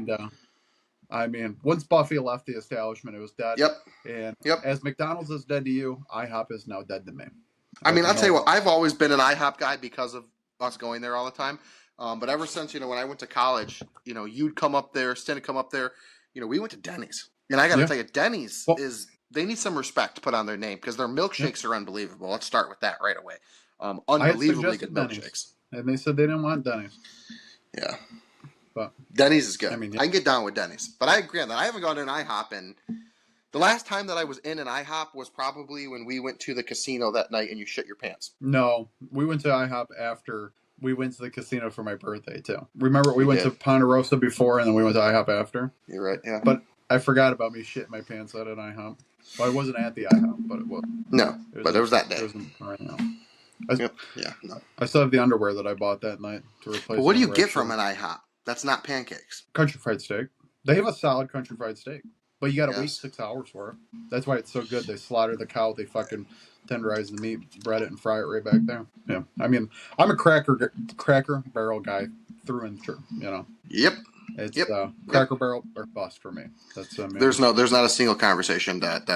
Speaker 2: I mean, once Buffy left the establishment, it was dead.
Speaker 1: Yep.
Speaker 2: And
Speaker 1: Yep.
Speaker 2: as McDonald's is dead to you, IHOP is now dead to me.
Speaker 1: I mean, I'll tell you what, I've always been an IHOP guy because of us going there all the time. But ever since, when I went to college, you'd come up there, Stan would come up there. We went to Denny's. And I got to tell you, Denny's they need some respect put on their name because their milkshakes are unbelievable. Let's start with that right away. Unbelievably good milkshakes.
Speaker 2: And they said they didn't want Denny's.
Speaker 1: Yeah.
Speaker 2: But
Speaker 1: Denny's is good.
Speaker 2: I mean,
Speaker 1: I can get down with Denny's. But I agree on that. I haven't gone to an IHOP, and the last time that I was in an IHOP was probably when we went to the casino that night and you shit your pants.
Speaker 2: No, we went to IHOP after we went to the casino for my birthday, too. Remember, we went to Ponderosa before, and then we went to IHOP after?
Speaker 1: You're right, yeah.
Speaker 2: But I forgot about me shitting my pants out at IHOP. Well, I wasn't at the IHOP, but it was.
Speaker 1: No, but it was that day.
Speaker 2: Right now.
Speaker 1: No.
Speaker 2: I still have the underwear that I bought that night to replace.
Speaker 1: But what do you get from an IHOP? That's not pancakes.
Speaker 2: Country fried steak. They have a solid country fried steak, but you got to wait 6 hours for it. That's why it's so good. They slaughter the cow. They fucking tenderize the meat, bread it, and fry it right back there. Yeah, I mean, I'm a cracker barrel guy through and through.
Speaker 1: Yep.
Speaker 2: It's Cracker Barrel or bust for me. That's
Speaker 1: there's not a single conversation that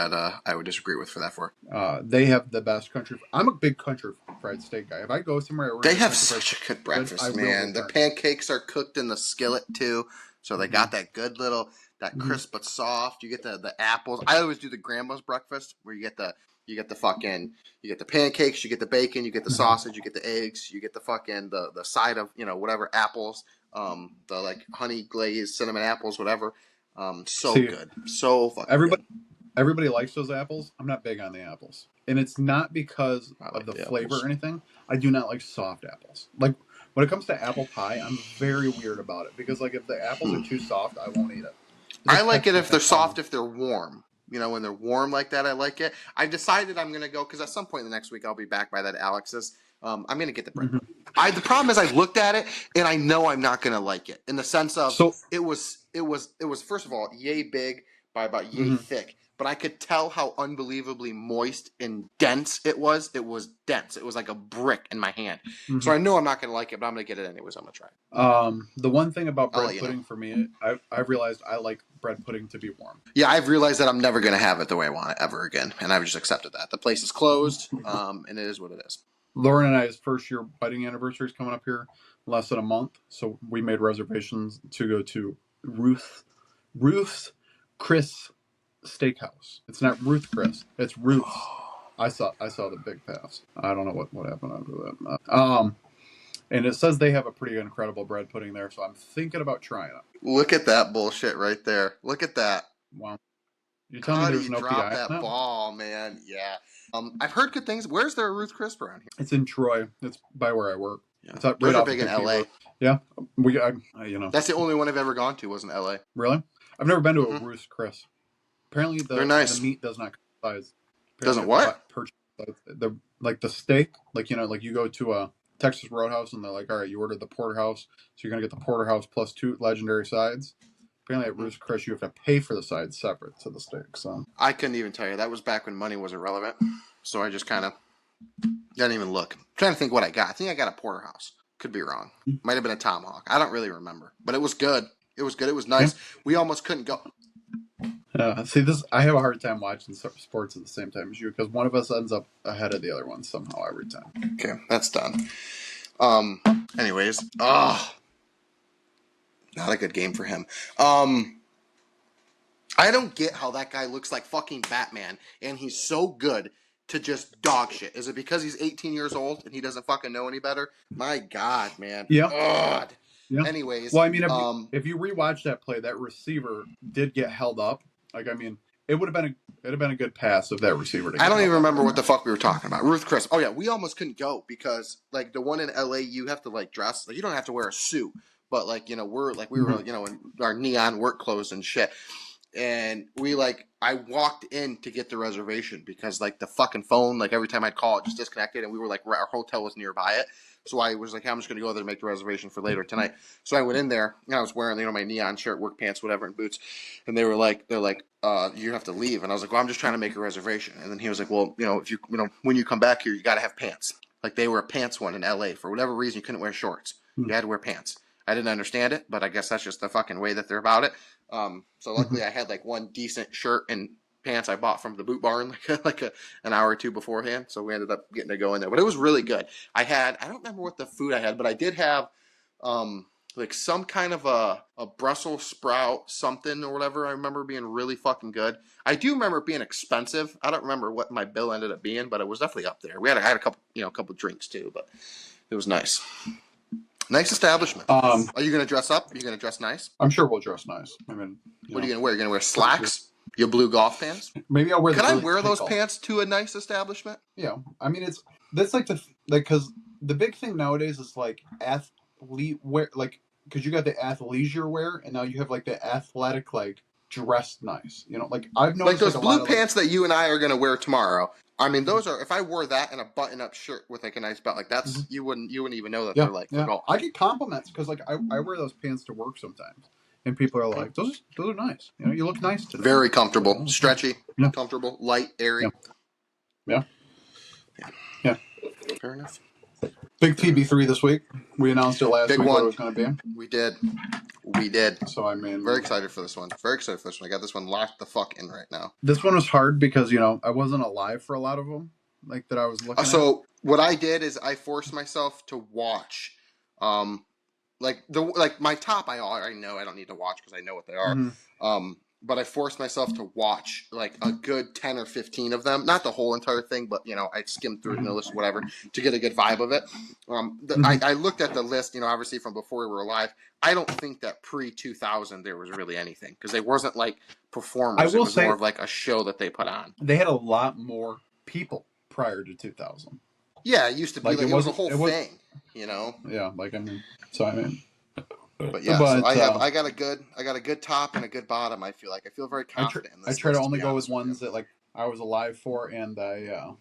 Speaker 1: I would disagree with for that.
Speaker 2: They have the best country. I'm a big country fried steak guy. If I go somewhere,
Speaker 1: they have such a good breakfast, man. The pancakes are cooked in the skillet too, so they got that good little crisp but soft. You get the apples. I always do the grandma's breakfast where you get the pancakes, you get the bacon, you get the sausage, you get the eggs, you get the fucking the side of whatever apples. The like honey glazed cinnamon apples, whatever. Good. So fucking
Speaker 2: everybody likes those apples. I'm not big on the apples. And it's not because of the flavor or anything. I do not like soft apples. Like when it comes to apple pie, I'm very weird about it because like if the apples are too soft, I won't eat it.
Speaker 1: I like it if they're soft, if they're warm. When they're warm like that, I like it. I've decided I'm gonna go because at some point in the next week I'll be back by that Alex's. I'm going to get the bread. The problem is I looked at it and I know I'm not going to like it in the sense of it was first of all yay big by about yay thick, but I could tell how unbelievably moist and dense it was. It was dense. It was like a brick in my hand. So I know I'm not going to like it, but I'm going to get it anyways. I'm going to try it.
Speaker 2: The one thing about bread pudding for me, I've realized I like bread pudding to be warm.
Speaker 1: Yeah, I've realized that I'm never going to have it the way I want it ever again, and I've just accepted that. The place is closed, and it is what it is.
Speaker 2: Lauren and I's first year wedding anniversary is coming up here in less than a month. So we made reservations to go to Ruth's Chris Steakhouse. It's not Ruth Chris. It's Ruth's. I saw the big pass. I don't know what happened after that. And it says they have a pretty incredible bread pudding there. So I'm thinking about trying it.
Speaker 1: Look at that bullshit right there. Look at that.
Speaker 2: Wow. You tell me there's no
Speaker 1: drop
Speaker 2: PI?
Speaker 1: That ball, man. Yeah. I've heard good things. Where's there a Ruth Chris around here?
Speaker 2: It's in Troy. It's by where I work.
Speaker 1: Yeah.
Speaker 2: It's
Speaker 1: Those are big in LA.
Speaker 2: Yeah.
Speaker 1: That's the only one I've ever gone to was in LA.
Speaker 2: Really? I've never been to a Ruth Chris. Apparently
Speaker 1: they're nice.
Speaker 2: The meat does not size.
Speaker 1: Doesn't what?
Speaker 2: The steak, like you go to a Texas Roadhouse and they're like, all right, you ordered the porterhouse, so you're gonna get the porterhouse plus 2 legendary sides. Apparently at Ruth's Chris, you have to pay for the sides separate to the steak. So
Speaker 1: I couldn't even tell you. That was back when money was irrelevant. So I just kind of didn't even look. I'm trying to think what I got. I think I got a porterhouse. Could be wrong. Might have been a tomahawk. I don't really remember. But it was good. It was good. It was nice. Yeah. We almost couldn't go.
Speaker 2: I have a hard time watching sports at the same time as you because one of us ends up ahead of the other one somehow every time.
Speaker 1: Okay, that's done. Anyways, not a good game for him. I don't get how that guy looks like fucking Batman, and he's so good to just dog shit. Is it because he's 18 years old and he doesn't fucking know any better? My God, man.
Speaker 2: Yeah.
Speaker 1: God.
Speaker 2: Yeah.
Speaker 1: Anyways.
Speaker 2: Well, I mean, if you rewatch that play, that receiver did get held up. Like, I mean, it would have been a good pass of that receiver.
Speaker 1: I don't even remember what the fuck we were talking about. Ruth Chris. Oh yeah, we almost couldn't go because like the one in LA, you have to like dress. Like you don't have to wear a suit, but like we were in our neon work clothes and shit. And I walked in to get the reservation because like the fucking phone, like every time I'd call it just disconnected, and we were like our hotel was nearby it. So I was like, hey, I'm just going to go there and make the reservation for later tonight. So I went in there and I was wearing, my neon shirt, work pants, whatever, and boots. And they're like, you have to leave. And I was like, well, I'm just trying to make a reservation. And then he was like, well, if you when you come back here, you got to have pants. Like they were a pants one in LA for whatever reason. You couldn't wear shorts. You had to wear pants. I didn't understand it, but I guess that's just the fucking way that they're about it. So luckily I had like one decent shirt and pants I bought from the Boot Barn an hour or two beforehand. So we ended up getting to go in there, but it was really good. I don't remember what the food I had, but I did have like some kind of a Brussels sprout something or whatever. I remember being really fucking good. I do remember it being expensive. I don't remember what my bill ended up being, but it was definitely up there. I had a couple drinks too, but it was nice. Nice establishment. Are you going to dress up? Are you going to dress nice?
Speaker 2: I'm sure we'll dress nice. I mean,
Speaker 1: what are you going to wear? You're going to wear slacks? Your blue golf pants?
Speaker 2: Maybe I'll wear.
Speaker 1: Can I wear those pants to a nice establishment?
Speaker 2: Yeah, I mean that's like because the big thing nowadays is like athlete wear, like because you got the athleisure wear, and now you have like the athletic like dressed nice. You know, like I've noticed
Speaker 1: like those blue pants that you and I are going to wear tomorrow. I mean, those are, if I wore that and a button-up shirt with like a nice belt, like that's you wouldn't even know that they're like for golf.
Speaker 2: I get compliments because like I wear those pants to work sometimes, and people are like, those are nice. You know, you look nice today.
Speaker 1: Very comfortable, stretchy, comfortable, light, airy.
Speaker 2: Yeah.
Speaker 1: Fair enough.
Speaker 2: Big TB3 this week. We announced it last week what it was going to be.
Speaker 1: We did.
Speaker 2: So I mean,
Speaker 1: very excited for this one. I got this one locked the fuck in right now.
Speaker 2: This one was hard because I wasn't alive for a lot of them, like that I was looking.
Speaker 1: So what I did is I forced myself to watch, like my top. I already know I don't need to watch because I know what they are. Mm-hmm. But I forced myself to watch like a good 10 or 15 of them. Not the whole entire thing, but, I skimmed through it and list whatever to get a good vibe of it. I looked at the list, obviously from before we were alive. I don't think that pre-2000 there was really anything because they wasn't like performers. It was more of like a show that they put on.
Speaker 2: They had a lot more people prior to 2000.
Speaker 1: Yeah, it used to be like it was a whole thing,
Speaker 2: Yeah, like I mean.
Speaker 1: But yeah, so I got a good top and a good bottom. I feel very confident in this.
Speaker 2: I try to only go with ones that like I was alive for and I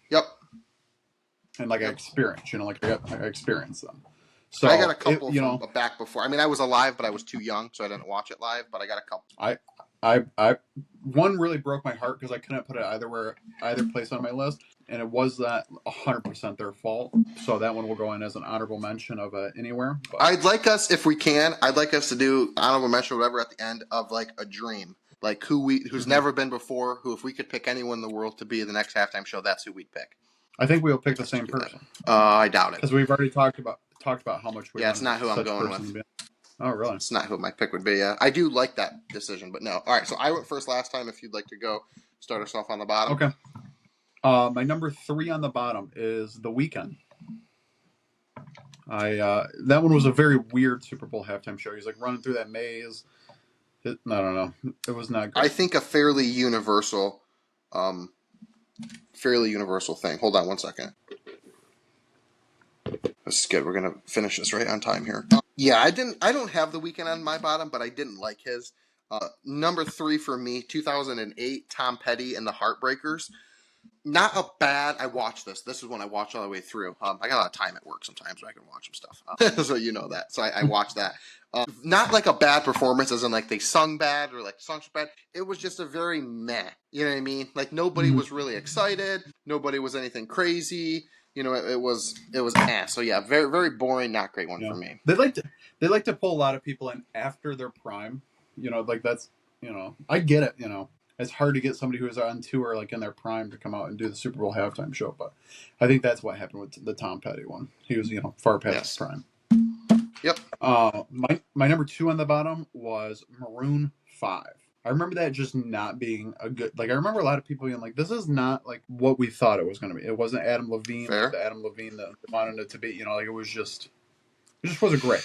Speaker 2: and like I experienced, I experienced them. So
Speaker 1: I got a couple from back before. I mean, I was alive, but I was too young, so I didn't watch it live. But I got a couple.
Speaker 2: I one really broke my heart because I couldn't put it either place on my list, and it was that 100% their fault. So that one will go in as an honorable mention of anywhere. But.
Speaker 1: I'd like us to do honorable mention or whatever at the end of like a dream, like who's never been before. Who, if we could pick anyone in the world to be the next halftime show, that's who we'd pick.
Speaker 2: I think we'll pick the same person.
Speaker 1: I doubt it
Speaker 2: because we've already talked about how much we.
Speaker 1: Yeah, it's not who I'm going with.
Speaker 2: Oh, really?
Speaker 1: It's not who my pick would be. Yeah, I do like that decision, but no. All right, so I went first last time. If you'd like to go, start us off on the bottom.
Speaker 2: Okay. My number 3 on the bottom is The Weeknd. That one was a very weird Super Bowl halftime show. He's like running through that maze. I don't know. It was not good.
Speaker 1: I think a fairly universal thing. Hold on one second. This is good. We're gonna finish this right on time here. Yeah, I don't have The Weeknd on my bottom, but I didn't like his. Number 3 for me, 2008, Tom Petty and the Heartbreakers. Not a bad. I watched this. This is one I watched all the way through. I got a lot of time at work sometimes where I can watch some stuff. So you know that. So I watched that. Not like a bad performance, as in like they sung bad or like songs were bad. It was just a very meh. You know what I mean? Like nobody was really excited. Nobody was anything crazy. It was ass. So yeah, very very boring. Not great one for me.
Speaker 2: They like to pull a lot of people in after their prime. Like that's I get it. It's hard to get somebody who is on tour like in their prime to come out and do the Super Bowl halftime show, but I think that's what happened with the Tom Petty one. He was far past his prime.
Speaker 1: Yep.
Speaker 2: My number 2 on the bottom was Maroon 5. I remember that just not being a good. Like I remember a lot of people being like, "This is not like what we thought it was going to be." It wasn't Adam Levine, the Adam Levine that wanted it to be. Like it just wasn't great.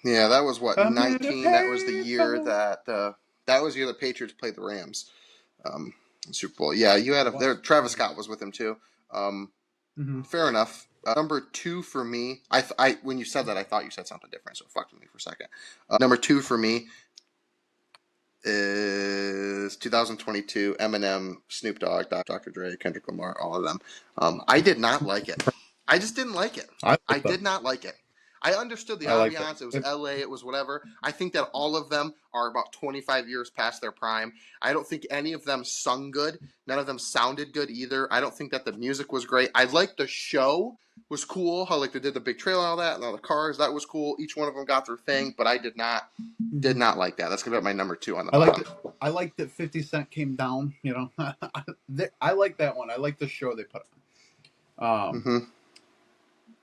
Speaker 1: Yeah, that was what 19. That was the year that the Patriots played the Rams, Super Bowl. Yeah, you had there. Travis Scott was with him too. Fair enough. Number 2 for me. I when you said that, I thought you said something different, so it fucked with me for a second. Number 2 for me is 2022 Eminem, Snoop Dogg, Dr. Dre, Kendrick Lamar, all of them. I did not like it. I just didn't like it. I did not like it. I understood the ambiance. It was LA. It was whatever. I think that all of them are about 25 years past their prime. I don't think any of them sung good. None of them sounded good either. I don't think that the music was great. I liked the show. Was cool. How like they did the big trailer and all that, and all the cars. That was cool. Each one of them got their thing, but I did not like that. That's gonna be my number 2 on the bottom.
Speaker 2: I liked that 50 Cent came down. You know, I like that one. I like the show they put on.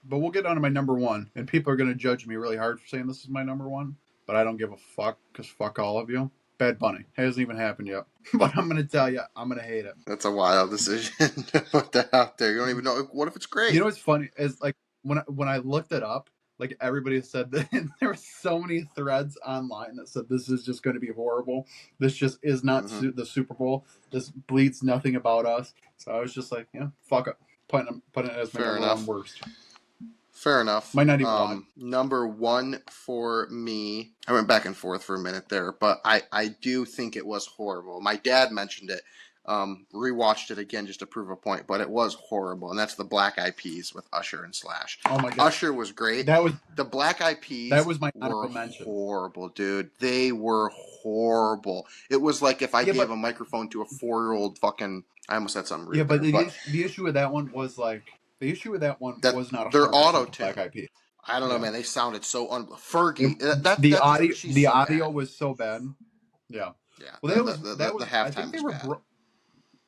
Speaker 2: But we'll get on to my number 1, and people are gonna judge me really hard for saying this is my number 1. But I don't give a fuck because fuck all of you. Bad Bunny hasn't even happened yet, but I'm gonna tell you, I'm gonna hate it.
Speaker 1: That's a wild decision to put that out there. You don't even know. What if it's great?
Speaker 2: You know what's funny is like when I looked it up, like everybody said that there were so many threads online that said this is just going to be horrible. This just is not the Super Bowl. This bleeds nothing about us. So I was just like, yeah, fuck it, putting it as my number 1 worst.
Speaker 1: Fair enough.
Speaker 2: Might not even lie.
Speaker 1: Number 1 for me, I went back and forth for a minute there, but I do think it was horrible. My dad mentioned it. Rewatched it again just to prove a point, but it was horrible, and that's the Black Eyed Peas with Usher and Slash.
Speaker 2: Oh my god,
Speaker 1: Usher was great. The Black Eyed Peas.
Speaker 2: That was my honorable mention.
Speaker 1: Horrible, dude. They were horrible. It was like if I gave a microphone to a 4-year-old fucking. I almost said something.
Speaker 2: Yeah, but the issue with that one was like. The issue with that one was not
Speaker 1: their auto tune.
Speaker 2: Black Eyed Peas.
Speaker 1: I don't know, man. They sounded so Fergie.
Speaker 2: The audio was so bad. Yeah.
Speaker 1: Yeah.
Speaker 2: Well,
Speaker 1: that was the halftime.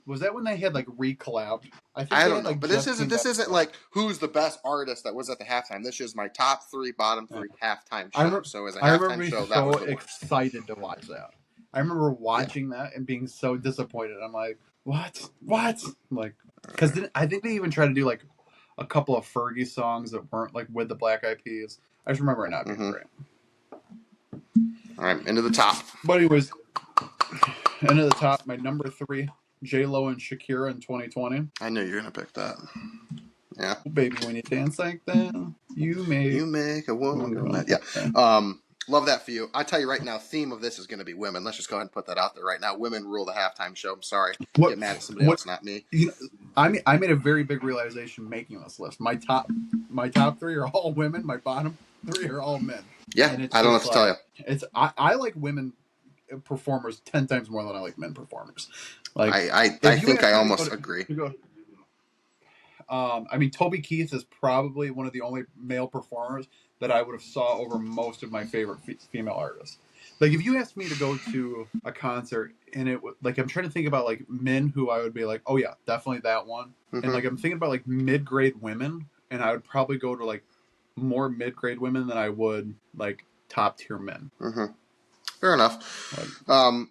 Speaker 2: Was that when they had like re-collabed?
Speaker 1: I don't know, but this isn't like who's the best artist that was at the halftime. This is my top 3, bottom 3 halftime show. So as a halftime show, that was the worst.
Speaker 2: Excited to watch that. I remember watching that and being so disappointed. I'm like, what? Like, because I think they even tried to do like a couple of Fergie songs that weren't like with the Black Eyed Peas. I just remember it not being great.
Speaker 1: All right, into the top.
Speaker 2: But anyways, into the top, my number 3, J-Lo and Shakira in 2020.
Speaker 1: I knew you were gonna pick that. Yeah.
Speaker 2: Oh, baby, when you dance like that, you make a woman go mad.
Speaker 1: Yeah. Love that for you. I tell you right now, theme of this is going to be women. Let's just go ahead and put that out there right now. Women rule the halftime show. I'm sorry. Get mad at somebody else, not me.
Speaker 2: You know, I made a very big realization making this list. My top 3 are all women. My bottom 3 are all men.
Speaker 1: Yeah, I don't know what to tell you.
Speaker 2: I like women performers 10 times more than I like men performers. Like
Speaker 1: I think I almost agree.
Speaker 2: I mean, Toby Keith is probably one of the only male performers that I would have saw over most of my favorite female artists. Like, if you asked me to go to a concert and it would, like, I'm trying to think about like men who I would be like, oh yeah, definitely that one. And like, I'm thinking about like mid-grade women, and I would probably go to like more mid-grade women than I would like top-tier men.
Speaker 1: Fair enough. Like,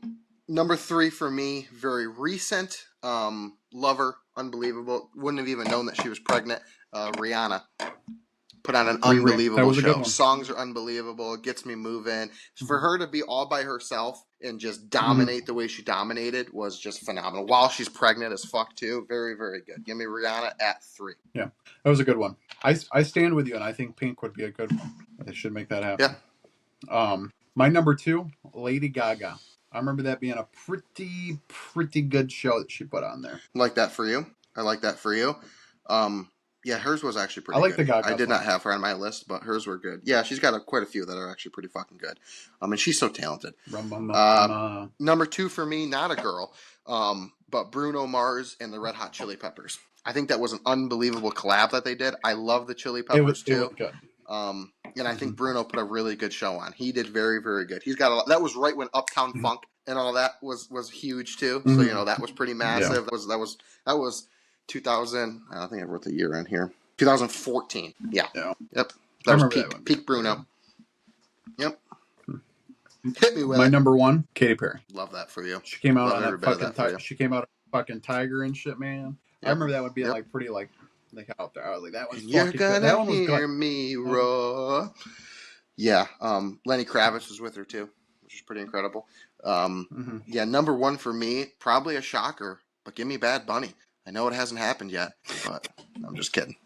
Speaker 1: number 3 for me, very recent. Lover, unbelievable. Wouldn't have even known that she was pregnant. Rihanna. Put on an unbelievable show. Songs are unbelievable. It gets me moving. For her to be all by herself and just dominate the way she dominated was just phenomenal. While she's pregnant as fuck too. Very, very good. Give me Rihanna at 3.
Speaker 2: Yeah, that was a good one. I stand with you, and I think Pink would be a good one. They should make that happen.
Speaker 1: Yeah.
Speaker 2: My number 2, Lady Gaga. I remember that being a pretty good show that she put on there.
Speaker 1: I like that for you. Yeah, hers was actually pretty good.
Speaker 2: I like the Gaga.
Speaker 1: I did not have her on my list, but hers were good. Yeah, she's got quite a few that are actually pretty fucking good. And she's so talented. Number 2 for me, not a girl, but Bruno Mars and the Red Hot Chili Peppers. I think that was an unbelievable collab that they did. I love the Chili Peppers too.
Speaker 2: It was good.
Speaker 1: And I think Bruno put a really good show on. He did very, very good. He's got a lot. That was right when Uptown Funk and all that was huge too. So that was pretty massive. Yeah. That was 2000. I don't think I wrote the year in here. 2014. Yeah. Yep. That was peak Bruno. Yep. Hit me with
Speaker 2: my number 1, Katy Perry.
Speaker 1: Love that for you.
Speaker 2: She came out on that fucking. She came out fucking Tiger and shit, man. Yep. I remember that one being like pretty like out there. I was like, that was.
Speaker 1: You're gonna hear me roar. Yeah. Lenny Kravitz was with her too, which is pretty incredible. Yeah. Number 1 for me, probably a shocker, but give me Bad Bunny. I know it hasn't happened yet, but I'm just kidding.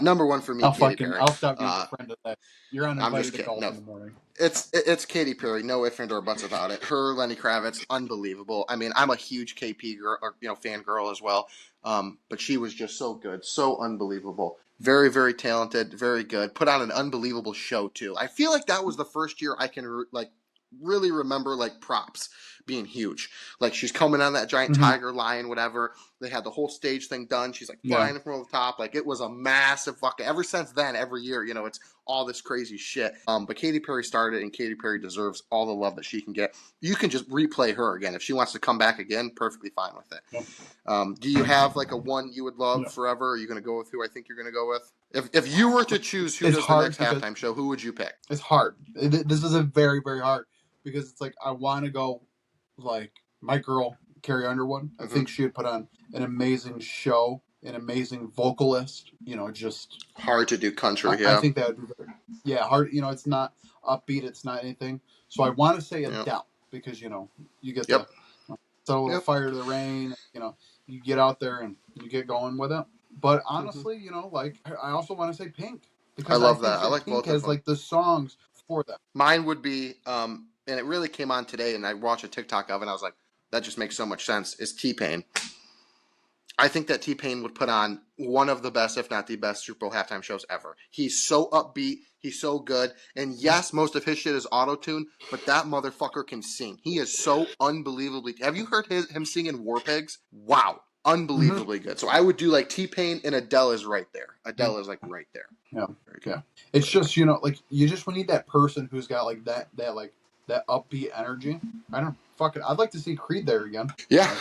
Speaker 1: Number 1 for me, Katy Perry.
Speaker 2: I'll stop being a friend of that. You're uninvited to golf in the morning.
Speaker 1: It's Katy Perry, no ifs and or buts about it. Her, Lenny Kravitz, unbelievable. I mean, I'm a huge KP girl, or fan girl as well. But she was just so good, so unbelievable. Very, very talented, very good. Put on an unbelievable show too. I feel like that was the first year I can really remember like props being huge. Like she's coming on that giant tiger, lion, whatever. They had the whole stage thing done. She's like flying from over the top. Like it was a massive fucking. Ever since then, every year, you know, it's all this crazy shit. But Katy Perry started, and Katy Perry deserves all the love that she can get. You can just replay her again if she wants to come back again. Perfectly fine with it. Yep. Do you have like a one you would love forever? Or are you going to go with who I think you're going to go with? If you were to choose who does the next halftime show, who would you pick?
Speaker 2: It's hard. This is a very, very hard because it's like I want to go like my girl Carrie Underwood. I think she would put on an amazing show, an amazing vocalist. You know, just
Speaker 1: hard to do country.
Speaker 2: I think that would be hard. You know, it's not upbeat. It's not anything. So I want to say Adele because you know you get the fire to the rain. You know, you get out there and you get going with it. But honestly, you know, like I also want to say Pink because
Speaker 1: I love that. I like
Speaker 2: Pink
Speaker 1: both
Speaker 2: has
Speaker 1: of them.
Speaker 2: like the songs for them.
Speaker 1: Mine would be, and it really came on today, and I watched a TikTok of it, and I was like, that just makes so much sense. Is T-Pain. I think that T-Pain would put on one of the best, if not the best, Super Bowl halftime shows ever. He's so upbeat. He's so good. And yes, most of his shit is auto-tune, but that motherfucker can sing. He is so unbelievably. Have you heard him singing War Pigs? Wow. Unbelievably good. So I would do like T-Pain, and Adele is right there. Adele is like right there.
Speaker 2: Yeah. Yeah. It's just, you know, like you just need that person who's got like that upbeat energy. I don't know. Fuck it. I'd like to see Creed there again.
Speaker 1: Yeah.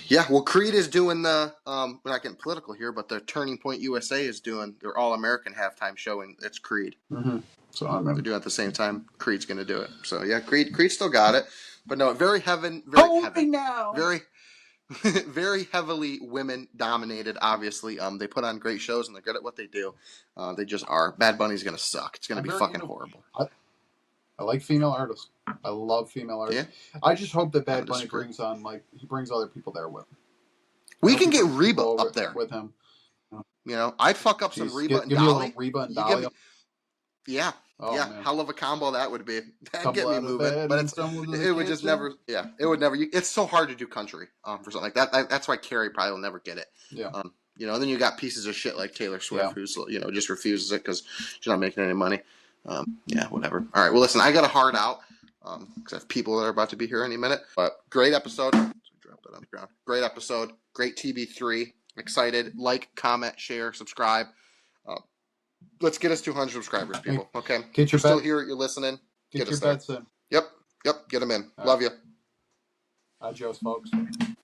Speaker 1: Yeah. Well, Creed is doing the, we're not getting political here, but the Turning Point USA is doing their All-American halftime show, and it's Creed.
Speaker 2: So
Speaker 1: they're doing it at the same time. Creed's going to do it. So yeah, Creed still got it. But no, very heavily women dominated. Obviously, they put on great shows and they're good at what they do. They just are. Bad Bunny's gonna suck. It's gonna be fucking horrible.
Speaker 2: I like female artists. I love female artists. Yeah. I just hope that Bad Bunny brings other people there with him.
Speaker 1: We can get Reba up there
Speaker 2: with him.
Speaker 1: You know, I'd fuck up some Reba and Dolly.
Speaker 2: Give me a little Reba and Dolly.
Speaker 1: Yeah. Oh, yeah, man. Hell of a combo that would be. That'd get me moving, but it would just never. Yeah, it would never. It's so hard to do country for something like that. That's why Carrie probably will never get it. Yeah. You know, and then you got pieces of shit like Taylor Swift, who's just refuses it because she's not making any money. Yeah, whatever. All right. Well, listen, I got a hard out because I have people that are about to be here any minute. But great episode. So drop that on the ground. Great episode. Great TB3. Excited. Like, comment, share, subscribe. Let's get us 200 subscribers, people. Okay.
Speaker 2: Get your
Speaker 1: still here. You're listening.
Speaker 2: Get your bets in.
Speaker 1: Yep. Get them in. Love you.
Speaker 2: Adios, folks.